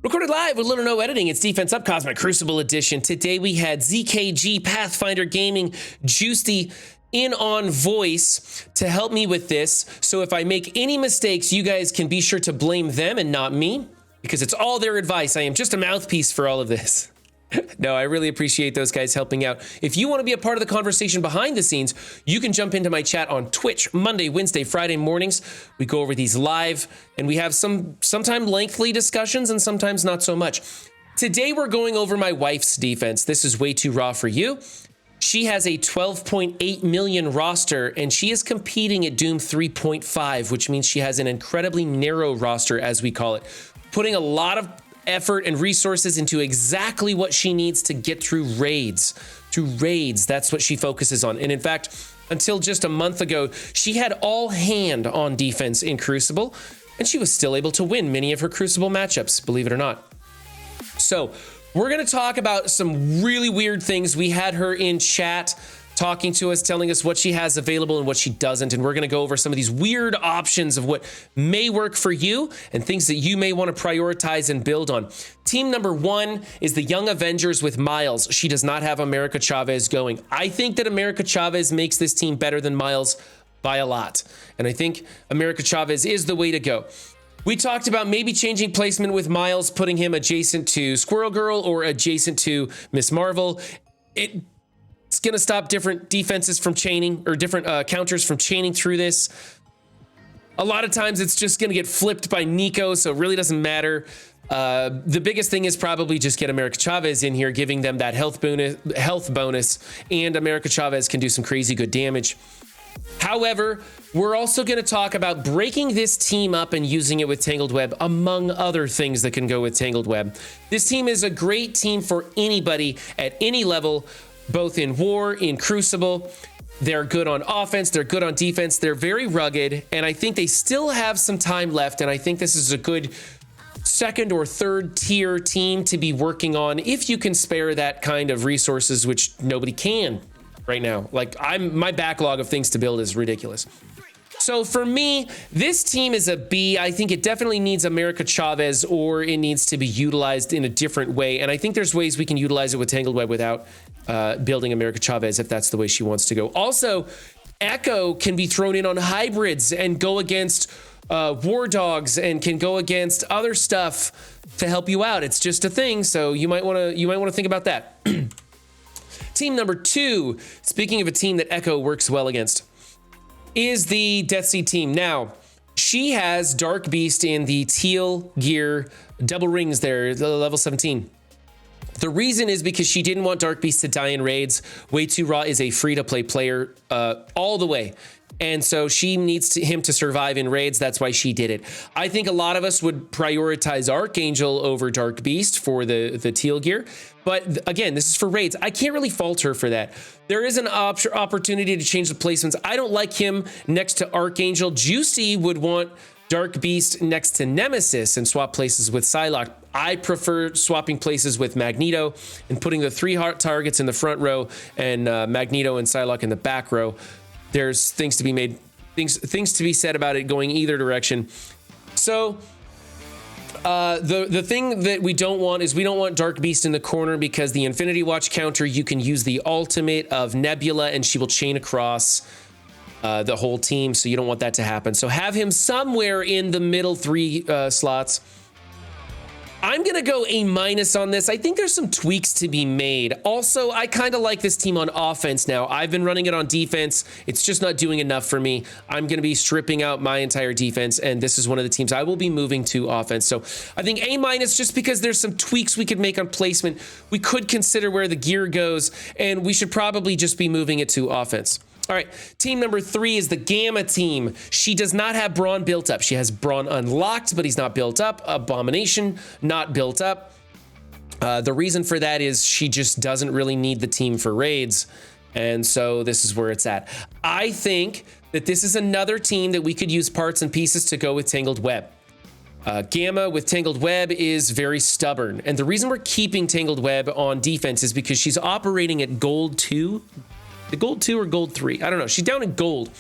Recorded live with little or no editing. It's Defense Up Cosmic Crucible Edition. Today we had ZKG, Pathfinder Gaming, Jgiusti in on voice to help me with this. So if I make any mistakes, you guys can be sure to blame them and not me, because it's all their advice. I am just a mouthpiece for all of this. No, I really appreciate those guys helping out. If you want to be a part of the conversation behind the scenes, you can jump into my chat on Twitch Monday, Wednesday, Friday mornings. We go over these live and we have sometimes lengthy discussions and sometimes not so much. Today we're going over my wife's defense. This is way too raw for you. She has a 12.8 million roster and she is competing at Doom 3.5, which means she has an incredibly narrow roster, as we call it, putting a lot of effort and resources into exactly what she needs to get through raids. That's what she focuses on. And in fact, until just a month ago, she had all hand on defense in Crucible, and she was still able to win many of her Crucible matchups, believe it or not. So we're going to talk about some really weird things. We had her in chat talking to us, telling us what she has available and what she doesn't. And we're going to go over some of these weird options of what may work for you and things that you may want to prioritize and build on. Team number one is the Young Avengers with Miles. She does not have America Chavez going. I think that America Chavez makes this team better than Miles by a lot. And I think America Chavez is the way to go. We talked about maybe changing placement with Miles, putting him adjacent to Squirrel Girl or adjacent to Miss Marvel. It's going to stop different defenses from chaining, or different counters from chaining through this. A lot of times it's just going to get flipped by Nico, so it really doesn't matter. The biggest thing is probably just get America Chavez in here, giving them that health bonus, and America Chavez can do some crazy good damage. However, we're also going to talk about breaking this team up and using it with Tangled Web, among other things that can go with Tangled Web. This team is a great team for anybody at any level, both in War, in Crucible. They're good on offense, they're good on defense, they're very rugged, and I think they still have some time left, and I think this is a good second or third tier team to be working on if you can spare that kind of resources, which nobody can right now. Like, my backlog of things to build is ridiculous. So for me, this team is a B. I think it definitely needs America Chavez, or it needs to be utilized in a different way. And I think there's ways we can utilize it with Tangled Web without building America Chavez, if that's the way she wants to go. Also, Echo can be thrown in on hybrids and go against war dogs, and can go against other stuff to help you out. It's just a thing, so you might want to think about that. Team number two, speaking of a team that Echo works well against, is the Death Seed team. Now, she has Dark Beast in the teal gear, double rings there, the level 17. The reason is because she didn't want Dark Beast to die in raids. Way Too Raw is a free-to-play player all the way. And so she needs him to survive in raids. That's why she did it. I think a lot of us would prioritize Archangel over Dark Beast for the teal gear. But again, this is for raids. I can't really fault her for that. There is an opportunity to change the placements. I don't like him next to Archangel. Jgiusti would want Dark Beast next to Nemesis and swap places with Psylocke. I prefer swapping places with Magneto and putting the three targets in the front row and Magneto and Psylocke in the back row. There's things to be made, things to be said about it going either direction. So the thing that we don't want is we don't want Dark Beast in the corner, because the Infinity Watch counter, you can use the ultimate of Nebula and she will chain across the whole team. So you don't want that to happen. So have him somewhere in the middle three slots. I'm going to go A- on this. I think there's some tweaks to be made. Also, I kind of like this team on offense now. I've been running it on defense. It's just not doing enough for me. I'm going to be stripping out my entire defense, and this is one of the teams I will be moving to offense. So I think A- just because there's some tweaks we could make on placement. We could consider where the gear goes, and we should probably just be moving it to offense. All right, team number three is the Gamma team. She does not have Brawn built up. She has Brawn unlocked, but he's not built up. Abomination, not built up. The reason for that is she just doesn't really need the team for raids. And so this is where it's at. I think that this is another team that we could use parts and pieces to go with Tangled Web. Gamma with Tangled Web is very stubborn. And the reason we're keeping Tangled Web on defense is because she's operating at gold 2. The gold 2 or gold 3? I don't know. She's down in gold.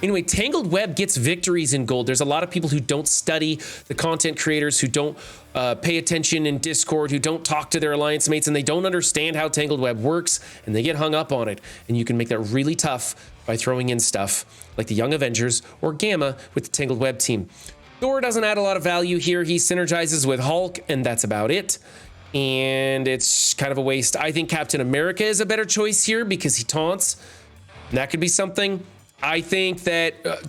Anyway, Tangled Web gets victories in gold. There's a lot of people who don't study, the content creators who don't pay attention in Discord, who don't talk to their alliance mates, and they don't understand how Tangled Web works, and they get hung up on it. And you can make that really tough by throwing in stuff like the Young Avengers or Gamma with the Tangled Web team. Thor doesn't add a lot of value here. He synergizes with Hulk, and that's about it. And it's kind of a waste. I think Captain America is a better choice here because he taunts. And that could be something. I think that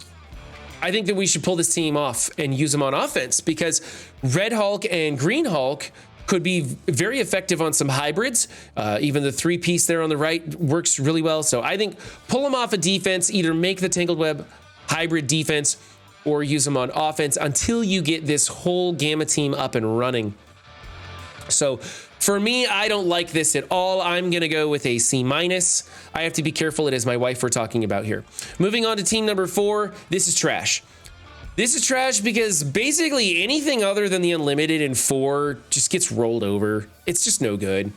we should pull this team off and use them on offense because Red Hulk and Green Hulk could be very effective on some hybrids. Even the 3-piece there on the right works really well. So I think pull them off of defense, either make the Tangled Web hybrid defense or use them on offense until you get this whole Gamma team up and running. So for me, I don't like this at all. I'm going to go with a C-. I have to be careful. It is my wife we're talking about here. Moving on to team number 4. This is trash. This is trash because basically anything other than the Unlimited in 4 just gets rolled over. It's just no good.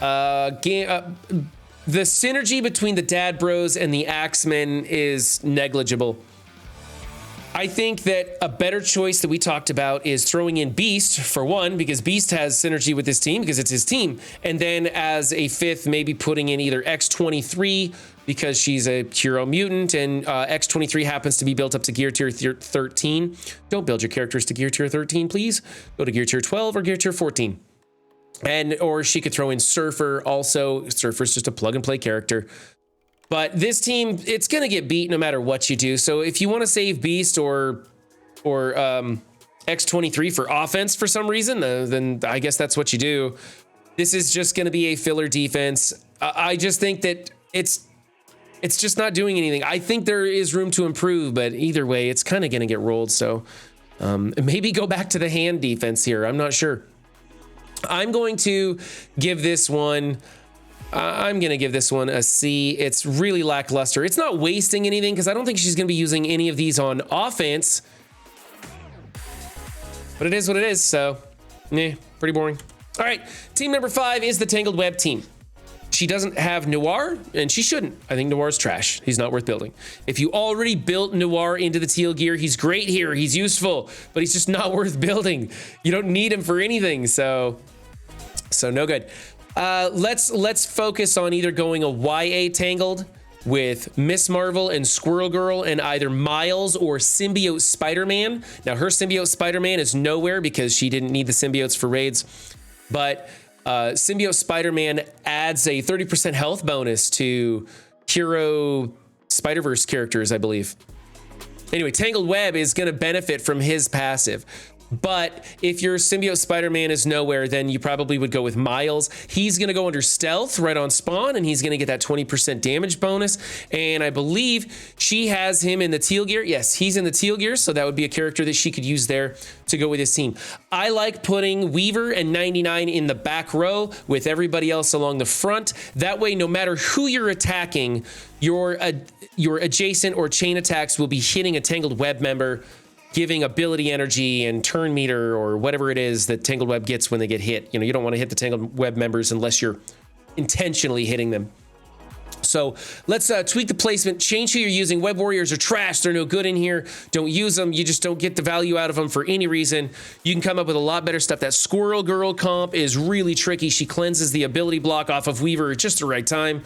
The synergy between the Dad Bros and the Axemen is negligible. I think that a better choice that we talked about is throwing in Beast for one, because Beast has synergy with this team because it's his team. And then as a 5th, maybe putting in either X-23 because she's a hero mutant and X-23 happens to be built up to gear tier 13. Don't build your characters to gear tier 13, please. Go to gear tier 12 or gear tier 14. Or she could throw in Surfer also. Surfer's just a plug and play character. But this team, it's going to get beat no matter what you do. So if you want to save Beast or X-23 for offense for some reason, then I guess that's what you do. This is just going to be a filler defense. I just think that it's just not doing anything. I think there is room to improve, but either way, it's kind of going to get rolled. So maybe go back to the hand defense here. I'm not sure. I'm going to give this one... I'm going to give this one a C. It's really lackluster. It's not wasting anything because I don't think she's going to be using any of these on offense. But it is what it is, so pretty boring. All right, team number 5 is the Tangled Web team. She doesn't have Noir, and she shouldn't. I think Noir's trash. He's not worth building. If you already built Noir into the teal gear, he's great here. He's useful, but he's just not worth building. You don't need him for anything, so no good. Let's focus on either going a YA Tangled with Miss Marvel and Squirrel Girl and either Miles or Symbiote Spider-Man. Now her Symbiote Spider-Man is nowhere because she didn't need the symbiotes for raids, but Symbiote Spider-Man adds a 30% health bonus to Hero Spider-Verse characters, I believe. Anyway, Tangled Web is going to benefit from his passive. But if your Symbiote Spider-Man is nowhere, then you probably would go with Miles. He's going to go under Stealth right on spawn, and he's going to get that 20% damage bonus. And I believe she has him in the teal gear. Yes, he's in the teal gear, so that would be a character that she could use there to go with his team. I like putting Weaver and 99 in the back row with everybody else along the front. That way, no matter who you're attacking, your adjacent or chain attacks will be hitting a Tangled Web member, giving ability energy and turn meter or whatever it is that Tangled Web gets when they get hit. You know, you don't want to hit the Tangled Web members unless you're intentionally hitting them. So let's tweak the placement, change who you're using. Web Warriors are trash. They're no good in here. Don't use them. You just don't get the value out of them for any reason. You can come up with a lot better stuff. That Squirrel Girl comp is really tricky. She cleanses the ability block off of Weaver at just the right time.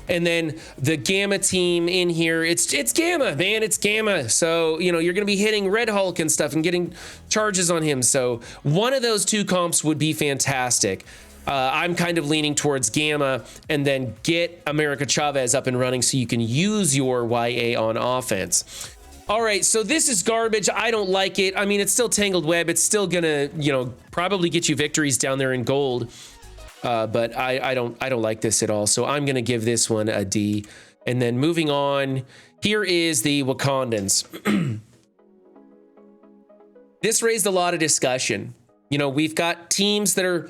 And then the Gamma team in here, it's Gamma, man, it's Gamma. So, you know, you're going to be hitting Red Hulk and stuff and getting charges on him. So one of those two comps would be fantastic. I'm kind of leaning towards Gamma and then get America Chavez up and running so you can use your YA on offense. All right, so this is garbage. I don't like it. I mean, it's still Tangled Web. It's still going to, you know, probably get you victories down there in gold. But I don't like this at all. So I'm going to give this one a D. And then moving on, here is the Wakandans. This raised a lot of discussion. You know, we've got teams that are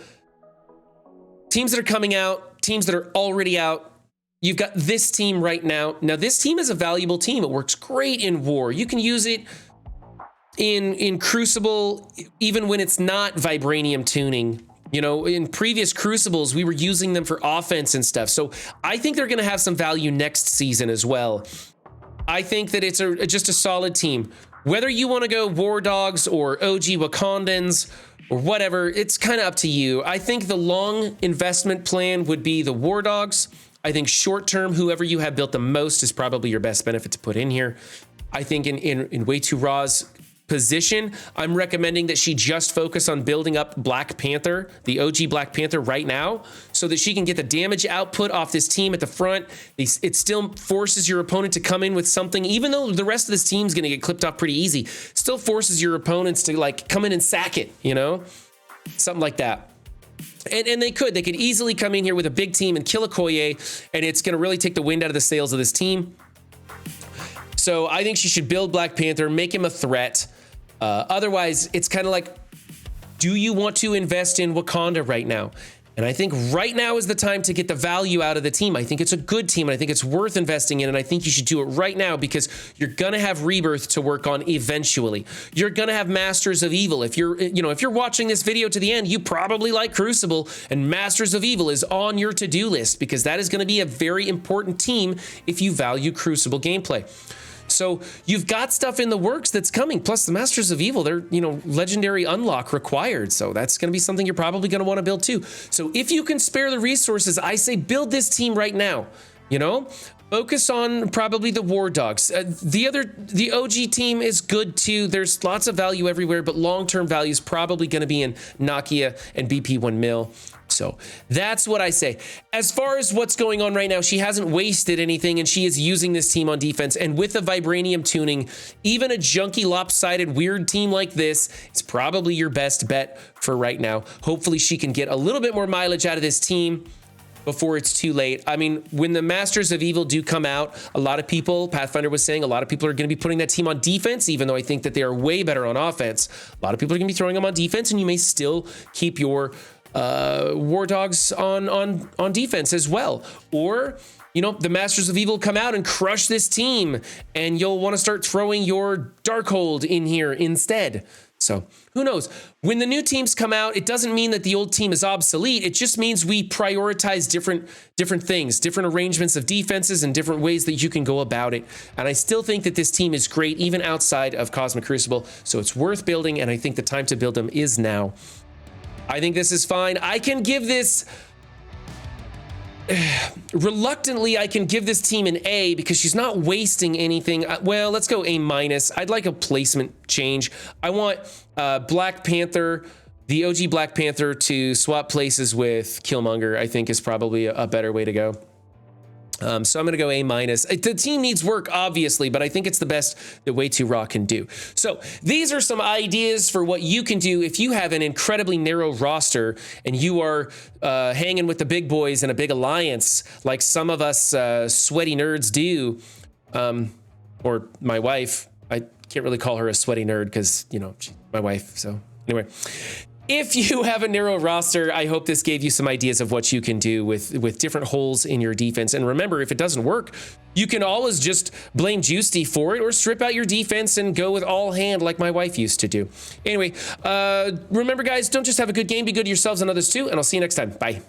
coming out, teams that are already out. You've got this team right now. Now, this team is a valuable team. It works great in war. You can use it in Crucible, even when it's not Vibranium Tuning. You know, in previous Crucibles, we were using them for offense and stuff. So I think they're going to have some value next season as well. I think that it's just a solid team. Whether you want to go War Dogs or OG Wakandans or whatever, it's kind of up to you. I think the long investment plan would be the War Dogs. I think short term, whoever you have built the most is probably your best benefit to put in here. I think in Way Too Raw's position, I'm recommending that she just focus on building up Black Panther, the OG Black Panther right now, so that she can get the damage output off this team at the front. It still forces your opponent to come in with something, even though the rest of this team's going to get clipped off pretty easy, still forces your opponents to like come in and sack it, you know, something like that. And they could easily come in here with a big team and kill a Koye, and it's going to really take the wind out of the sails of this team. So I think she should build Black Panther, make him a threat. Otherwise, it's kind of like, do you want to invest in Wakanda right now? And I think right now is the time to get the value out of the team. I think it's a good team, and I think it's worth investing in, and I think you should do it right now because you're gonna have Rebirth to work on eventually. You're gonna have Masters of Evil. If you're watching this video to the end, you probably like Crucible, and Masters of Evil is on your to-do list because that is gonna be a very important team if you value Crucible gameplay. So you've got stuff in the works that's coming. Plus the Masters of Evil, they're, legendary unlock required. So that's going to be something you're probably going to want to build too. So if you can spare the resources, I say build this team right now, focus on probably the War Dogs. The OG team is good too. There's lots of value everywhere, but long-term value is probably going to be in Nakia and BP1 Mil. So that's what I say. As far as what's going on right now, she hasn't wasted anything, and she is using this team on defense. And with the Vibranium Tuning, even a junky, lopsided, weird team like this is probably your best bet for right now. Hopefully she can get a little bit more mileage out of this team before it's too late. I mean, when the Masters of Evil do come out, a lot of people, Pathfinder was saying, a lot of people are going to be putting that team on defense, even though I think that they are way better on offense. A lot of people are going to be throwing them on defense, and you may still keep your War Dogs on defense as well. Or, the Masters of Evil come out and crush this team, and you'll want to start throwing your Darkhold in here instead. So who knows? When the new teams come out, it doesn't mean that the old team is obsolete. It just means we prioritize different things, different arrangements of defenses, and different ways that you can go about it. And I still think that this team is great, even outside of Cosmic Crucible. So it's worth building, and I think the time to build them is now. I think this is fine. I can give this, reluctantly, I can give this team an A because she's not wasting anything. Well, let's go A-. I'd like a placement change. I want Black Panther, the OG Black Panther, to swap places with Killmonger, I think is probably a better way to go. So I'm going to go A-. The team needs work, obviously, but I think it's the best that Way Too Raw can do. So these are some ideas for what you can do if you have an incredibly narrow roster and you are hanging with the big boys in a big alliance, like some of us sweaty nerds do, or my wife. I can't really call her a sweaty nerd because, she's my wife. So anyway. If you have a narrow roster, I hope this gave you some ideas of what you can do with different holes in your defense. And remember, if it doesn't work, you can always just blame Jgiusti for it or strip out your defense and go with all hand like my wife used to do. Anyway, remember, guys, don't just have a good game, be good to yourselves and others too, and I'll see you next time. Bye.